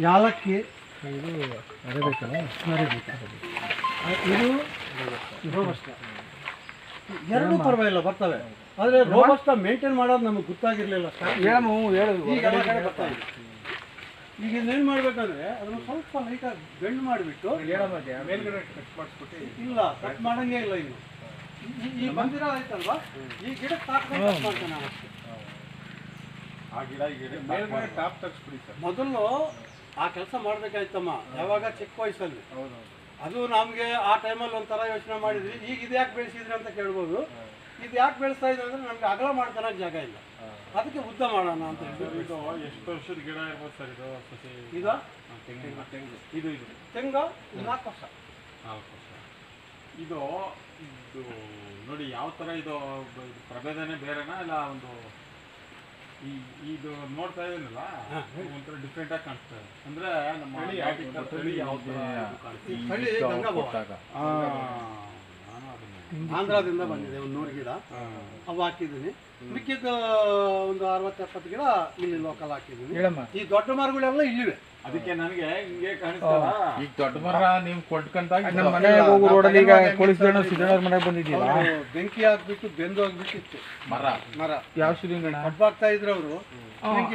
ಯಾಲಕ್ಕಿ, ಇದು ಅರೇಬಿಕಲ್ಲ, ಅರೇಬಿಕಾ, ಇದು ರೋಬಸ್ಟ. ಎರಡೂ ಪರವಾಗಿಲ್ಲ ಬರ್ತವೆ. ಆದರೆ ರೋಬಸ್ಟ ಮೇಂಟೈನ್ ಮಾಡೋದು ನಮಗೆ ಗೊತ್ತಾಗಿರಲಿಲ್ಲ. ಈಗ ಎಲ್ಲ ಕಡೆ ಬರ್ತಾ ಇದೆ. ಈಗ ಇನ್ನೇನು ಮಾಡಬೇಕಂದ್ರೆ ಅದನ್ನು ಸ್ವಲ್ಪ ಲೈಟಾಗಿ ಬೆಂಡ್ ಮಾಡಿಬಿಟ್ಟು ಮೇಲ್ಗಡೆ ಕಟ್ ಮಾಡಿಸ್ಬಿಟ್ಟು, ಇಲ್ಲ ಕಟ್ ಮಾಡೋಂಗೇ ಇಲ್ಲ. ಇನ್ನು ಈಗ ಬಂದಿರೋ ಆಯ್ತಲ್ವಾ, ಈ ಗಿಡಕ್ಕೆ ತಾಕ್ಕೊಂಡು ಕಟ್ ಮಾಡ್ತಾನೆ ನಾನು ಅಷ್ಟೇ. ಆ ಗಿಡ ಮೇಲ್ಗಡೆ ಟಾಪ್ ತೆಗಿಸ್ಬಿಡಿ ಸರ್. ಮೊದಲು ಆ ಕೆಲಸ ಮಾಡಬೇಕಾಯ್ತಮ್ಮ, ಯಾವಾಗ ಚಿಕ್ಕ ವಯಸ್ಸಲ್ಲಿ. ಹೌದು. ಅದು ನಮಗೆ ಆ ಟೈಮಲ್ಲಿ ಒಂಥರ ಯೋಚನೆ ಮಾಡಿದ್ವಿ. ಈಗ ಇದು ಯಾಕೆ ಬೆಳೆಸಿದ್ರಿ ಅಂತ ಕೇಳ್ಬೋದು. ಇದು ಯಾಕೆ ಬೆಳೆಸ್ತಾ ಇದ್ದೀವಿ ಅಂದರೆ ನಮಗೆ ಅಗಲ ಮಾಡ್ಕೊಳಕ್ಕೆ ಜಾಗ ಇಲ್ಲ, ಅದಕ್ಕೆ ಉದ್ದ ಮಾಡೋಣ ಅಂತ ಹೇಳಿ. ಇದು ಎಷ್ಟು ವರ್ಷದ ಗಿಡ ಇರ್ಬೋದು ಸರ್ ಇದು? ಸಸಿ ಇದು ತೆಂಗು. ಇದು ತೆಂಗ 4 ವರ್ಷ. 4 ವರ್ಷ. ಇದು ನೋಡಿ ಯಾವ ಥರ ಇದು ಪ್ರಭೇದನೇ ಬೇರೆನಾ ಇಲ್ಲ ಒಂದು ಇದು ನೋಡ್ತಾ ಇದೀನಲ್ಲ ಒಂಥರ ಡಿಫ್ರೆಂಟ್ ಆಗಿ ಕಾಣಿಸ್ತದೆ. ಅಂದ್ರೆ ನಮ್ಮ ತಳಿ ಯಾವ ಥರ ತಳಿ ಆಂಧ್ರದಿಂದ ಬಂದಿದೆ. ಒಂದು 100 ಗಿಡ ಅವು ಹಾಕಿದ್ದೀನಿ. ಮಿಕ್ಕಿದ್ದು ಒಂದು 60-70 ಗಿಡ ಇಲ್ಲಿ ಲೋಕಲ್ ಹಾಕಿದ್ದೀನಿ. ಈ ದೊಡ್ಡ ಮರಗಳೆಲ್ಲ ಇಲ್ಲಿವೆ. ಅದಕ್ಕೆ ನನಗೆ ಹಿಂಗೆ ಕಾಣಿಸ್ತಲ್ಲ. ಈಗ ದೊಡ್ಡ ಮರ ನೀವು ಕೊಂಡ್ಕೊಂಡಾಗ ನಮ್ಮ ಮನೆಗೆ ಹೋಗೋ ರೋಡಲ್ಲಿ ಈಗ ಪೊಲೀಸರು ಸಿದ್ದಣ್ಣವ್ರ ಮನೆಗೆ ಬಂದಿದ್ದೀರಾ? ಬೆಂಕಿ ಹಾಕ್ಬಿಟ್ಟು ಬೆಂದು ಹೋಗ್ಬಿಟ್ಟಿತ್ತು ಮರ. ಯಾವ ಸಿದ್ದಣ್ಣ ಹಬ್ಬ ಆಗ್ತಾ ಇದ್ರು ಅವರು. ಈಗ